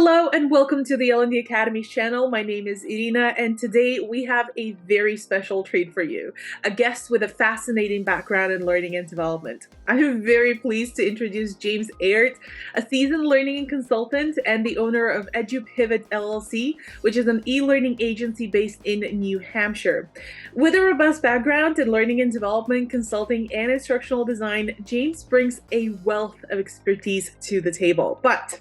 Hello and welcome to the L&D Academy channel. My name is Irina and today we have a very special treat for you, a guest with a fascinating background in learning and development. I'm very pleased to introduce James Ayert, a seasoned learning consultant and the owner of EduPivot LLC, which is an e-learning agency based in New Hampshire. With a robust background in learning and development, consulting, and instructional design, James brings a wealth of expertise to the table. But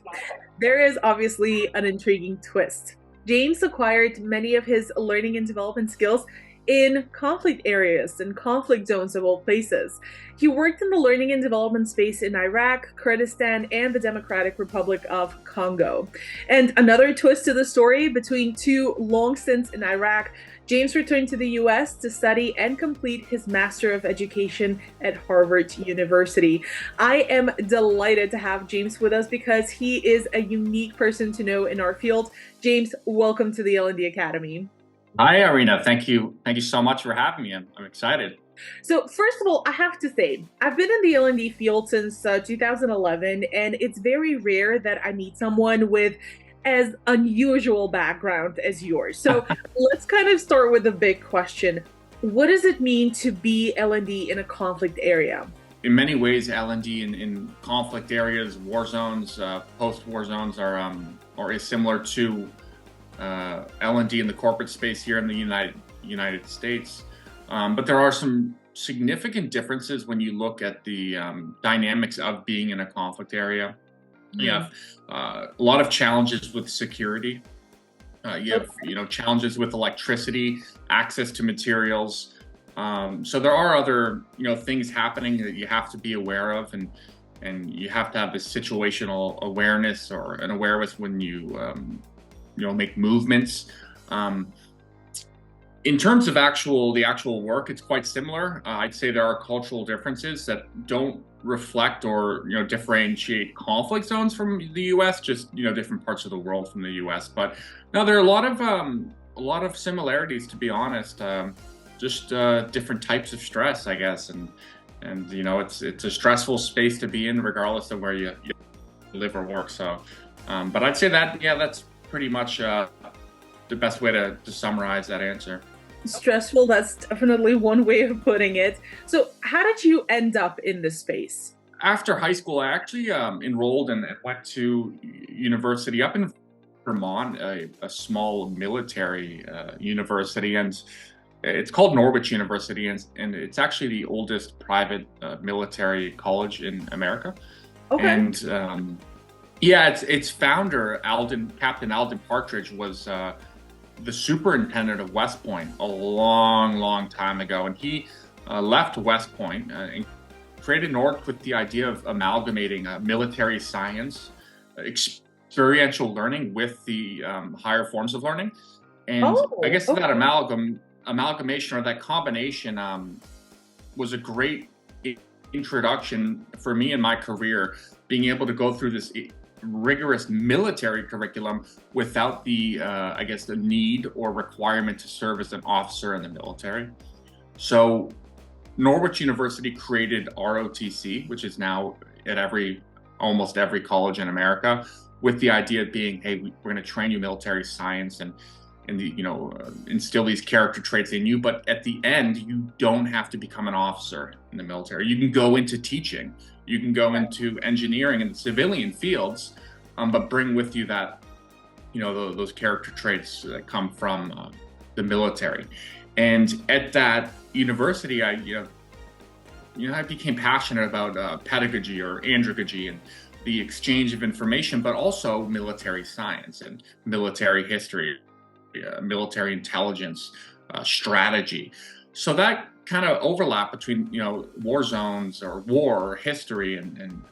there is obviously an intriguing twist. James acquired many of his learning and development skills in conflict areas and conflict zones of all places. He worked in the learning and development space in Iraq, Kurdistan, and the Democratic Republic of Congo. And another twist to the story, between two long stints in Iraq, James returned to the US to study and complete his Master of Education at Harvard University. I am delighted to have James with us because he is a unique person to know in our field. James, welcome to the L&D Academy. Hi, Irina. Thank you. Thank you so much for having me. I'm excited. So first of all, I have to say, I've been in the L&D field since 2011, and it's very rare that I meet someone with as unusual background as yours. So let's kind of start with the big question. What does it mean to be L&D in a conflict area? In many ways, L&D in conflict areas, war zones, post-war zones are similar to L&D in the corporate space here in the United States. But there are some significant differences when you look at the dynamics of being in a conflict area. You have a lot of challenges with security. You have challenges with electricity, access to materials. So there are other things happening that you have to be aware of, and you have to have this situational awareness or an awareness when you make movements. In terms of the actual work, it's quite similar. I'd say there are cultural differences that don't reflect or differentiate conflict zones from the U.S., just different parts of the world from the U.S. But no, there are a lot of similarities, to be honest. Just different types of stress, I guess, and it's a stressful space to be in, regardless of where you live or work. So, but I'd say that that's pretty much the best way to summarize that answer. Stressful, that's definitely one way of putting it. So how did you end up in this space? After high school, I actually enrolled and went to university up in Vermont, a small military university, and it's called Norwich University, and it's actually the oldest private military college in America. Okay. And its founder, Captain Alden Partridge, was the superintendent of West Point a long time ago, and he left West Point and created Norwich with the idea of amalgamating military science, experiential learning with the higher forms of learning. And I guess that amalgamation or that combination was a great introduction for me in my career, being able to go through this rigorous military curriculum without the the need or requirement to serve as an officer in the military. So Norwich University created ROTC, which is now at almost every college in America, with the idea of being, hey, we're going to train you military science and instill these character traits in you. But at the end, you don't have to become an officer in the military. You can go into teaching. You can go into engineering and civilian fields, but bring with you that, those character traits that come from the military. And at that university, I became passionate about pedagogy or andragogy and the exchange of information, but also military science and military history, military intelligence, strategy. So that kind of overlap between war zones or war history and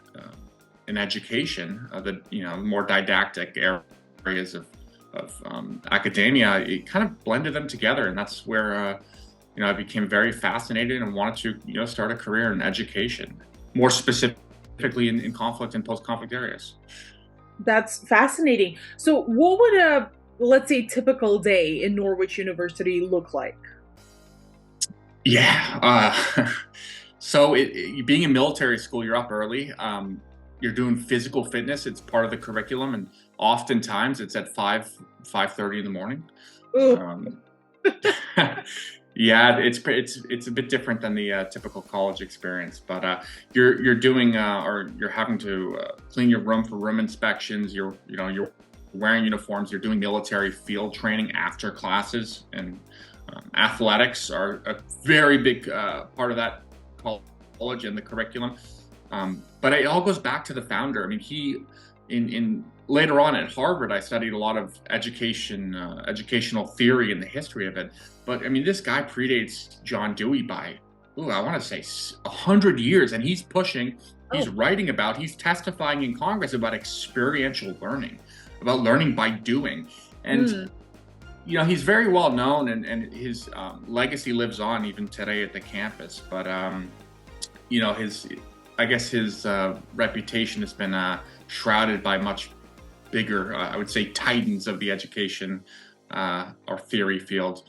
education, the more didactic areas of academia, it kind of blended them together, and that's where I became very fascinated and wanted to start a career in education, more specifically in conflict and post-conflict areas. That's fascinating. So what would a, let's say, typical day in Norwich University look like? Yeah. So being in military school, you're up early. You're doing physical fitness. It's part of the curriculum, and Oftentimes it's at 5:30 in the morning. Ooh. Um, yeah, it's a bit different than the typical college experience, but you're doing or you're having to clean your room for room inspections. You're wearing uniforms. You're doing military field training after classes, and athletics are a very big part of that college and the curriculum. But it all goes back to the founder. I mean, he in later on at Harvard, I studied a lot of educational theory and the history of it. But I mean, this guy predates John Dewey by, I want to say 100 years, and he's pushing. He's writing about. He's testifying in Congress about experiential learning, about learning by doing, and he's very well known, and his legacy lives on even today at the campus. But his reputation has been shrouded by much bigger, I would say, titans of the education or theory field.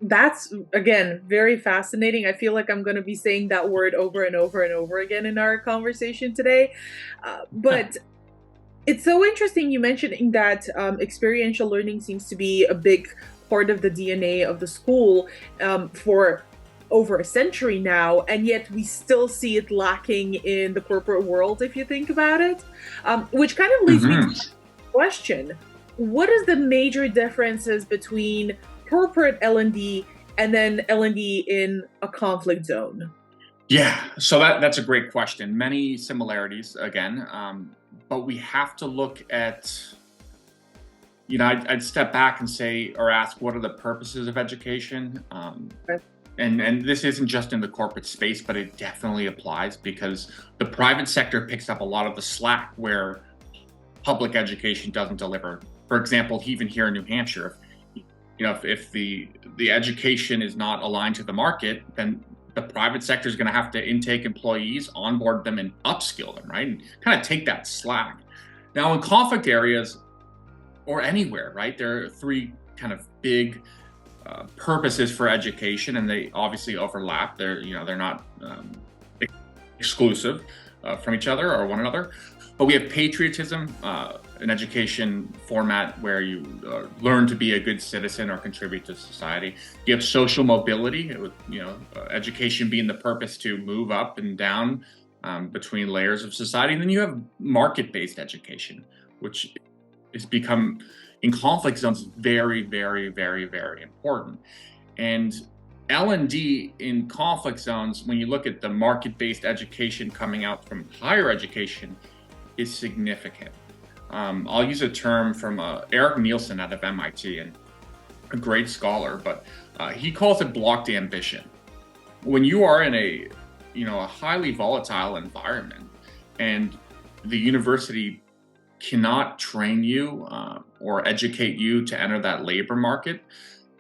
That's again very fascinating. I feel like I'm going to be saying that word over and over and over again in our conversation today. But it's so interesting you mentioning that experiential learning seems to be a big part of the DNA of the school for over a century now, and yet we still see it lacking in the corporate world, if you think about it. Which kind of leads me to the question: what is the major differences between corporate L&D and then L&D in a conflict zone? Yeah, so that's a great question. Many similarities again, but we have to look at, I'd step back and say, or ask, what are the purposes of education? And this isn't just in the corporate space, but it definitely applies, because the private sector picks up a lot of the slack where public education doesn't deliver. For example, even here in New Hampshire, if the education is not aligned to the market, then the private sector is going to have to intake employees, onboard them, and upskill them, right? And kind of take that slack. Now, in conflict areas or anywhere, right, there are three kind of big purposes for education, and they obviously overlap. They're not exclusive from each other or one another. But we have patriotism, an education format where you learn to be a good citizen or contribute to society. You have social mobility, education being the purpose to move up and down between layers of society. And then you have market-based education, which has become, in conflict zones, very, very, very, very important. And L&D in conflict zones, when you look at the market-based education coming out from higher education, is significant. I'll use a term from Eric Nielsen out of MIT, and a great scholar, but he calls it blocked ambition. When you are in a highly volatile environment, and the university cannot train you or educate you to enter that labor market,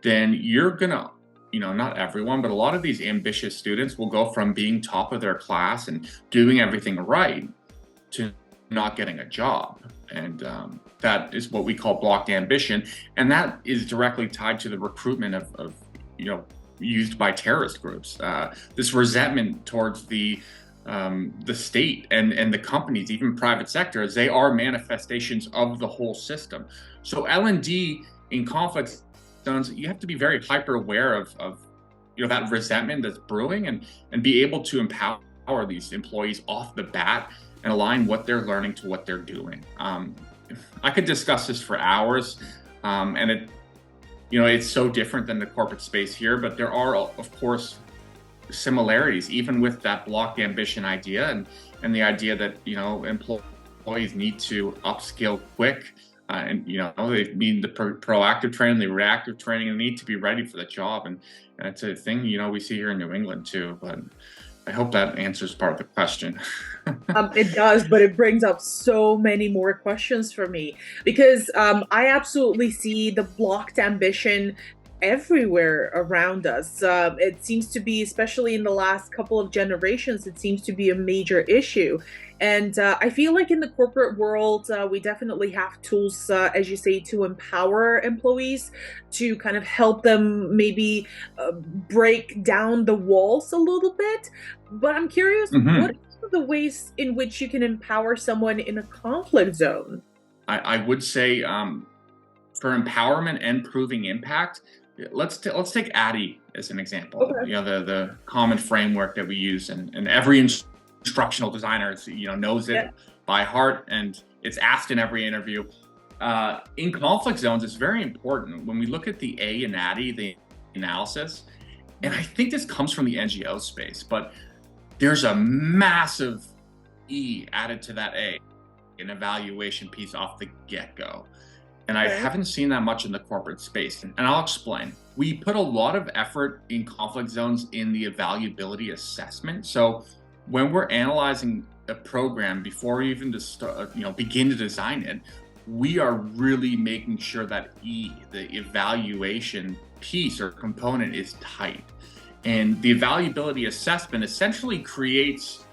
then you're gonna, not everyone, but a lot of these ambitious students will go from being top of their class and doing everything right to not getting a job. And that is what we call blocked ambition. And that is directly tied to the recruitment of used by terrorist groups. This resentment towards the state and the companies, even private sectors, they are manifestations of the whole system. So L&D in conflict zones, you have to be very hyper aware of that resentment that's brewing, and be able to empower these employees off the bat and align what they're learning to what they're doing. I could discuss this for hours, and it's so different than the corporate space here, but there are, of course, similarities, even with that blocked ambition idea and the idea that employees need to upskill quick, and they need the proactive training, the reactive training, and need to be ready for the job. And it's a thing we see here in New England too. But I hope that answers part of the question. It does, but it brings up so many more questions for me, because I absolutely see the blocked ambition everywhere around us. It seems to be, especially in the last couple of generations, it seems to be a major issue. And I feel like in the corporate world, we definitely have tools, as you say, to empower employees, to kind of help them maybe break down the walls a little bit. But I'm curious, what are the ways in which you can empower someone in a conflict zone? I would say for empowerment and proving impact, let's take ADDIE as an example. Okay. You know, the common framework that we use, and every instructional designer, knows it Yeah. by heart, and it's asked in every interview. In conflict zones, it's very important when we look at the A in ADDIE, the analysis, and I think this comes from the NGO space, but there's a massive E added to that A, an evaluation piece off the get-go. And I Okay. haven't seen that much in the corporate space. And I'll explain. We put a lot of effort in conflict zones in the evaluability assessment. So when we're analyzing a program before we even begin to design it, we are really making sure that the evaluation piece or component, is tight. And the evaluability assessment essentially creates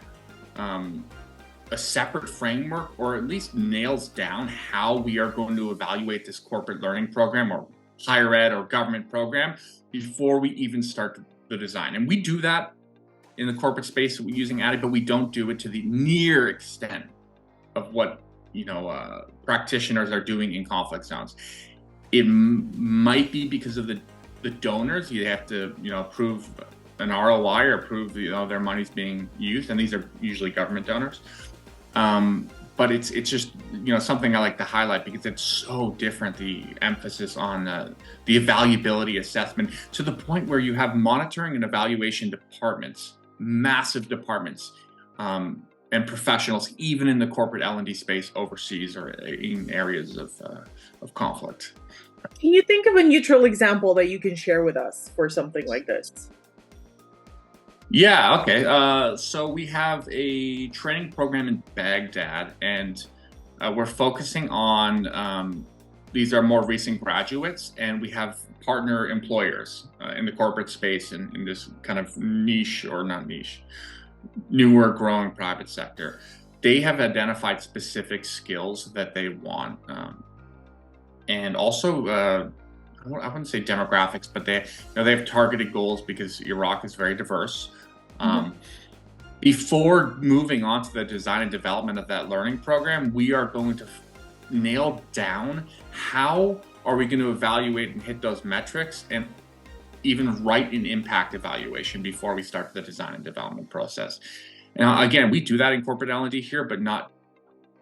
a separate framework, or at least nails down how we are going to evaluate this corporate learning program or higher ed or government program before we even start the design. And we do that in the corporate space using ADDIE, but we don't do it to the near extent of what practitioners are doing in conflict zones. It might be because of the donors. You have to prove an ROI or prove their money's being used, and these are usually government donors. But it's just something I like to highlight because it's so different, the emphasis on the evaluability assessment, to the point where you have monitoring and evaluation departments, massive departments, and professionals, even in the corporate L&D space overseas or in areas of conflict. Can you think of a neutral example that you can share with us for something like this? Yeah, okay. So we have a training program in Baghdad, and we're focusing on, these are more recent graduates, and we have partner employers in the corporate space in this kind of niche, or not niche, newer growing private sector. They have identified specific skills that they want. And also, I wouldn't say demographics, but they have targeted goals because Iraq is very diverse. Before moving on to the design and development of that learning program, we are going to nail down how are we going to evaluate and hit those metrics, and even write an impact evaluation before we start the design and development process. Now, again, we do that in corporate L&D here, but not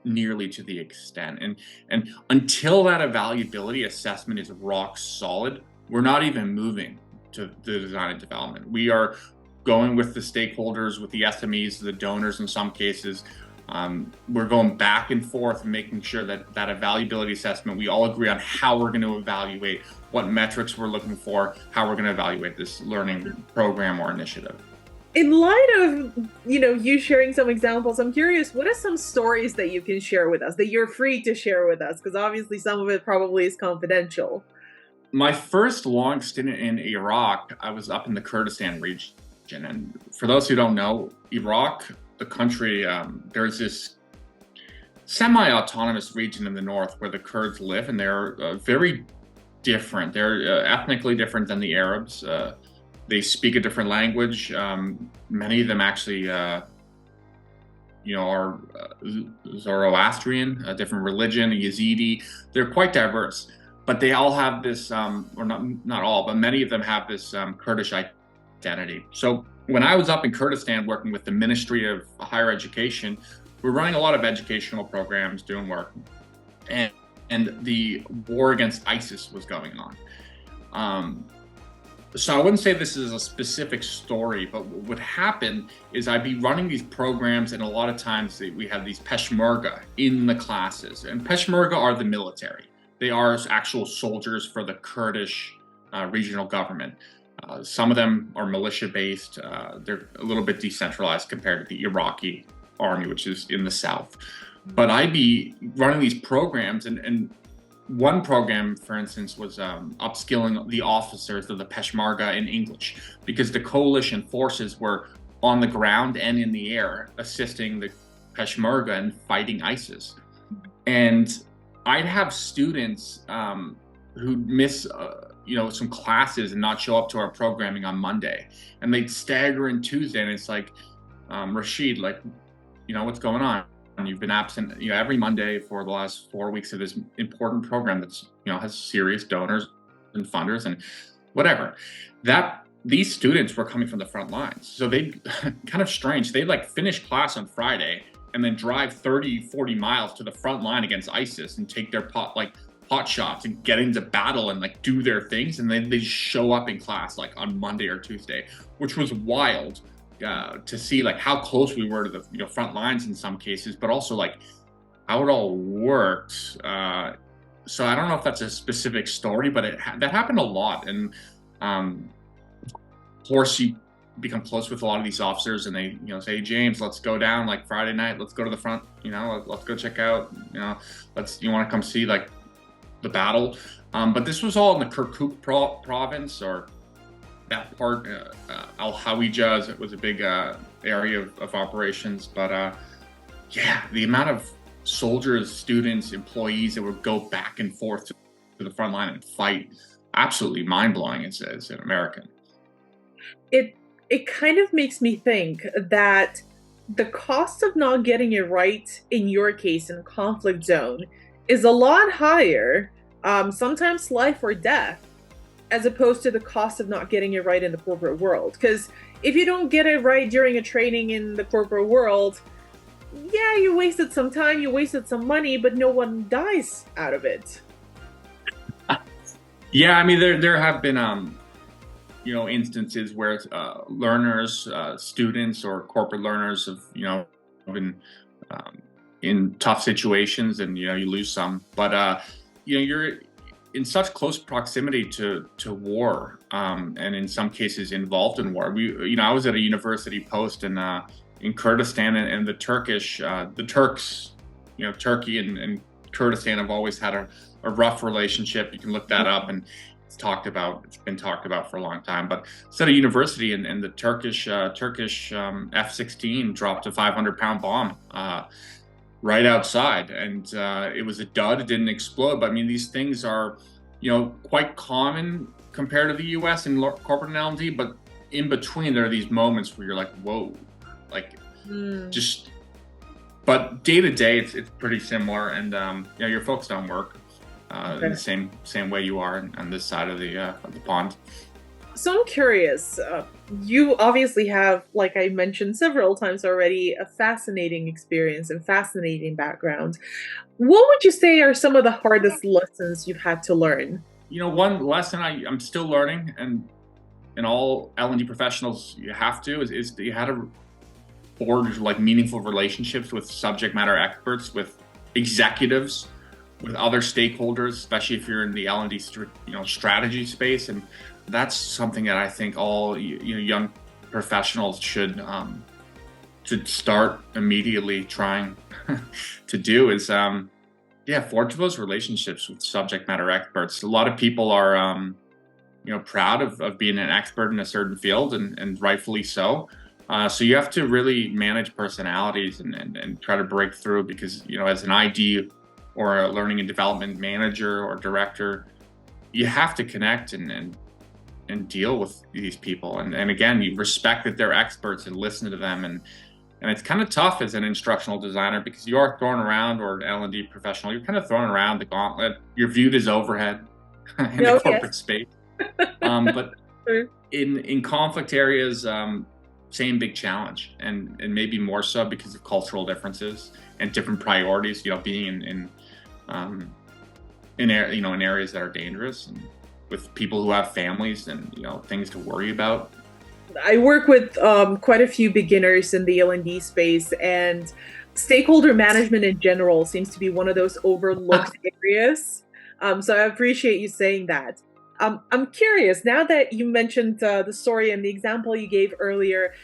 nearly to the extent. And until that evaluability assessment is rock solid, we're not even moving to the design and development. We are going with the stakeholders, with the SMEs, the donors in some cases. We're going back and forth, making sure that evaluability assessment, we all agree on how we're going to evaluate, what metrics we're looking for, how we're going to evaluate this learning program or initiative. In light of, you sharing some examples, I'm curious, what are some stories that you can share with us, that you're free to share with us? Because obviously some of it probably is confidential. My first long stint in Iraq, I was up in the Kurdistan region. And for those who don't know, Iraq, the country, there's this semi-autonomous region in the north where the Kurds live, and they're very different. They're ethnically different than the Arabs. They speak a different language. Many of them actually, are Zoroastrian, a different religion, Yazidi. They're quite diverse, but they all have this, or not all, but many of them have this Kurdish identity. So when I was up in Kurdistan working with the Ministry of Higher Education, we're running a lot of educational programs, doing work, and the war against ISIS was going on. So I wouldn't say this is a specific story, but what would happen is I'd be running these programs, and a lot of times we have these Peshmerga in the classes. And Peshmerga are the military. They are actual soldiers for the Kurdish regional government. Some of them are militia-based. They're a little bit decentralized compared to the Iraqi army, which is in the south. But I'd be running these programs, and one program, for instance, was upskilling the officers of the Peshmerga in English, because the coalition forces were on the ground and in the air assisting the Peshmerga in fighting ISIS. And I'd have students who'd miss some classes and not show up to our programming on Monday, and they'd stagger in Tuesday, and it's like, Rashid, what's going on? You've been absent, every Monday for the last 4 weeks of this important program that's, has serious donors and funders and whatever. That these students were coming from the front lines. So they kind of strange. They like finish class on Friday and then drive 30, 40 miles to the front line against ISIS and take their pot shots and get into battle and like do their things. And then they show up in class like on Monday or Tuesday, which was wild. To see like how close we were to the front lines in some cases, but also like how it all worked. So I don't know if that's a specific story, but that happened a lot. And of course, you become close with a lot of these officers, and they say, hey, James, let's go down like Friday night. Let's go to the front. Let's go check out. You want to come see like the battle. But this was all in the Kirkuk province, or that part. Al Hawija was a big area of operations. But yeah, the amount of soldiers, students, employees that would go back and forth to the front line and fight, absolutely mind-blowing as an American. It kind of makes me think that the cost of not getting it right, in your case, in a conflict zone, is a lot higher, sometimes life or death, as opposed to the cost of not getting it right in the corporate world. Because if you don't get it right during a training in the corporate world, yeah, you wasted some time, you wasted some money, but no one dies out of it. Yeah, I mean, there have been instances where learners, students, or corporate learners have been in tough situations, and you lose some. But you're in such close proximity to war, and in some cases involved in war. I was at a university post in Kurdistan, and the Turks, Turkey and Kurdistan have always had a rough relationship. You can look that up, and it's been talked about for a long time. But it's at a university, and the Turkish F-16 dropped a 500-pound bomb right outside, and it was a dud. It didn't explode, but I mean, these things are quite common compared to the U.S. and corporate and L&D. But in between, there are these moments where you're like, whoa, like just. But day to day, it's pretty similar, and you're focused on work in the same way you are on this side of the pond. So I'm curious. You obviously have, like I mentioned several times already, a fascinating experience and fascinating background. What would you say are some of the hardest lessons you've had to learn? One lesson I'm still learning, and all L&D professionals you have to is that you have to forge like meaningful relationships with subject matter experts, with executives, with other stakeholders, especially if you're in the L&D strategy space. And that's something that I think all young professionals should start immediately trying to do is forge those relationships with subject matter experts. A lot of people are proud of being an expert in a certain field, and rightfully so. So you have to really manage personalities and try to break through, because as an ID or a learning and development manager or director, you have to connect and deal with these people. And again, you respect that they're experts and listen to them. And it's kind of tough as an instructional designer, because you are thrown around, or an L&D professional, you're kind of thrown around the gauntlet. You're viewed as overhead in the corporate space. But in conflict areas, same big challenge, and maybe more so because of cultural differences and different priorities. Being in areas that are dangerous, and with people who have families and things to worry about. I work with quite a few beginners in the L&D space, and stakeholder management in general seems to be one of those overlooked areas. So I appreciate you saying that. I'm curious, now that you mentioned the story and the example you gave earlier,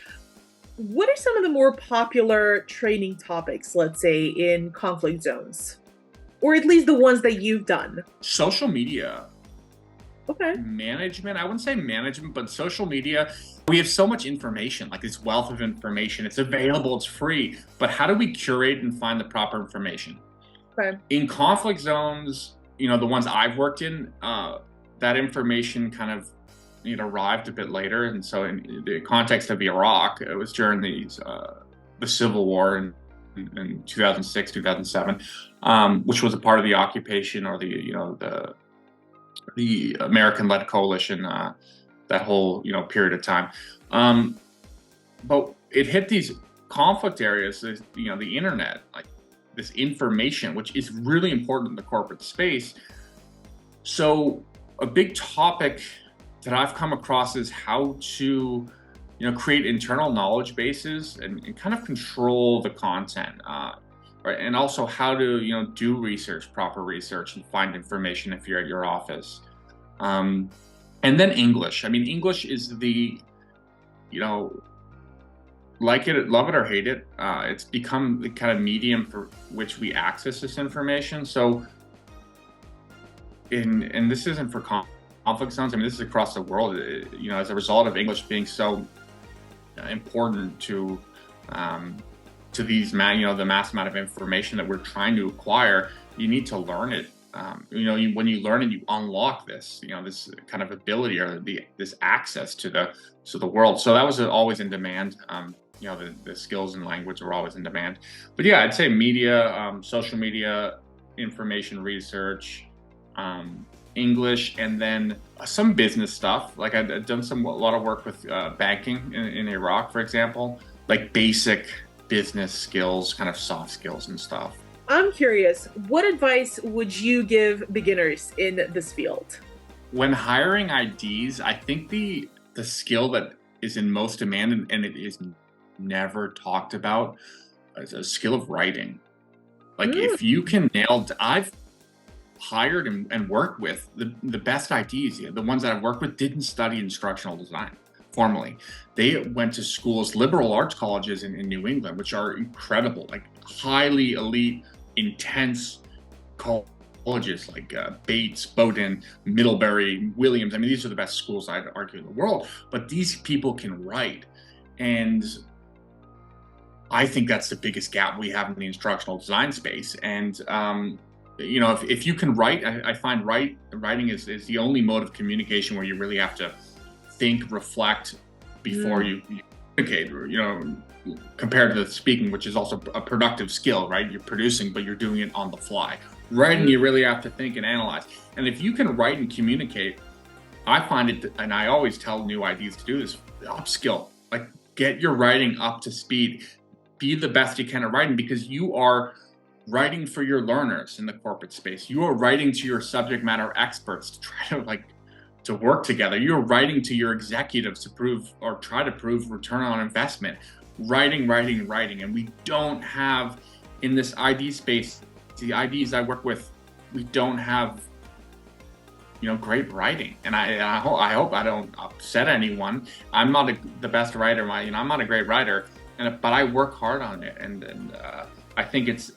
what are some of the more popular training topics, let's say, in conflict zones? Or at least the ones that you've done? Social media. Okay. Management. I wouldn't say management, but social media. We have so much information, like this wealth of information. It's available, it's free. But how do we curate and find the proper information? Okay. In conflict zones, the ones I've worked in, that information kind of arrived a bit later. And so in the context of Iraq, it was during the Civil War, and in 2006, 2007, which was a part of the occupation, or the American-led coalition, that whole period of time. But it hit these conflict areas, the internet, like this information, which is really important in the corporate space. So a big topic that I've come across is how to create internal knowledge bases and kind of control the content, right? And also how to do research, proper research, and find information if you're at your office. And then English. I mean, English is the, like it, love it or hate it, it's become the kind of medium for which we access this information. So, and this isn't for conflict zones. I mean, this is across the world. As a result of English being so important to these the mass amount of information that we're trying to acquire, you need to learn it. When you learn it, you unlock this this kind of ability, or this access to the world. So that was always in demand. The skills and language were always in demand. But yeah, I'd say media, social media, information research, English, and then some business stuff. Like I've done a lot of work with banking in Iraq, for example, like basic business skills, kind of soft skills and stuff. I'm curious, what advice would you give beginners in this field? When hiring IDs, I think the skill that is in most demand, and it is never talked about, is a skill of writing. Like if you can I've hired and worked with the best IDs. The ones that I've worked with didn't study instructional design formally. They went to schools, liberal arts colleges in New England, which are incredible, like highly elite, intense colleges, like Bates, Bowdoin, Middlebury, Williams. I mean, these are the best schools, I'd argue, in the world. But these people can write. And I think that's the biggest gap we have in the instructional design space. And if you can write, I find writing is the only mode of communication where you really have to think, reflect before you communicate, compared to the speaking, which is also a productive skill, right? You're producing, but you're doing it on the fly. Writing, you really have to think and analyze. And if you can write and communicate, I find it, and I always tell new IDs to do this, upskill, like get your writing up to speed, be the best you can at writing, because you are writing for your learners in the corporate space. You are writing to your subject matter experts to try to work together. You're writing to your executives to prove, or try to prove, return on investment. Writing. And we don't have, in this ID space, the IDs I work with, we don't have great writing. And I hope I don't upset anyone. I'm not the best writer. I'm not a great writer, but I work hard on it. And I think it's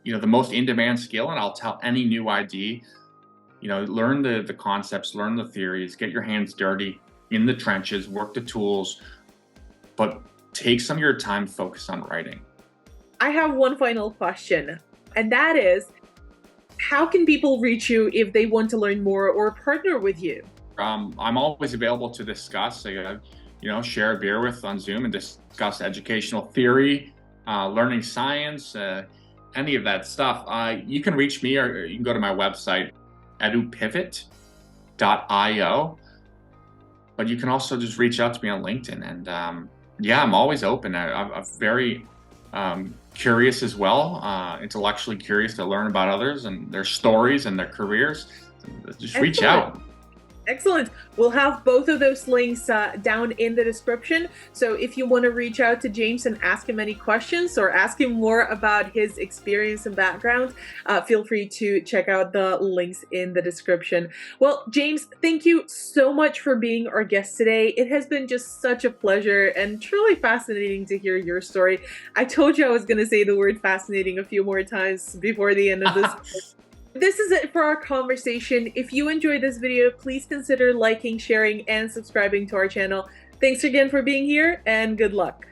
the most in-demand skill. And I'll tell any new ID, learn the concepts, learn the theories, get your hands dirty in the trenches, work the tools, but take some of your time, focus on writing. I have one final question, and that is, how can people reach you if they want to learn more or partner with you? I'm always available to discuss, share a beer with on Zoom and discuss educational theory, learning science, any of that stuff. You can reach me, or you can go to my website, EduPivot.io. But you can also just reach out to me on LinkedIn. And I'm always open. I'm very curious as well, intellectually curious to learn about others and their stories and their careers. Just reach out. Excellent. We'll have both of those links down in the description. So if you want to reach out to James and ask him any questions or ask him more about his experience and background, feel free to check out the links in the description. Well, James, thank you so much for being our guest today. It has been just such a pleasure and truly fascinating to hear your story. I told you I was going to say the word fascinating a few more times before the end of this. This is it for our conversation. If you enjoyed this video, please consider liking, sharing, and subscribing to our channel. Thanks again for being here, and good luck.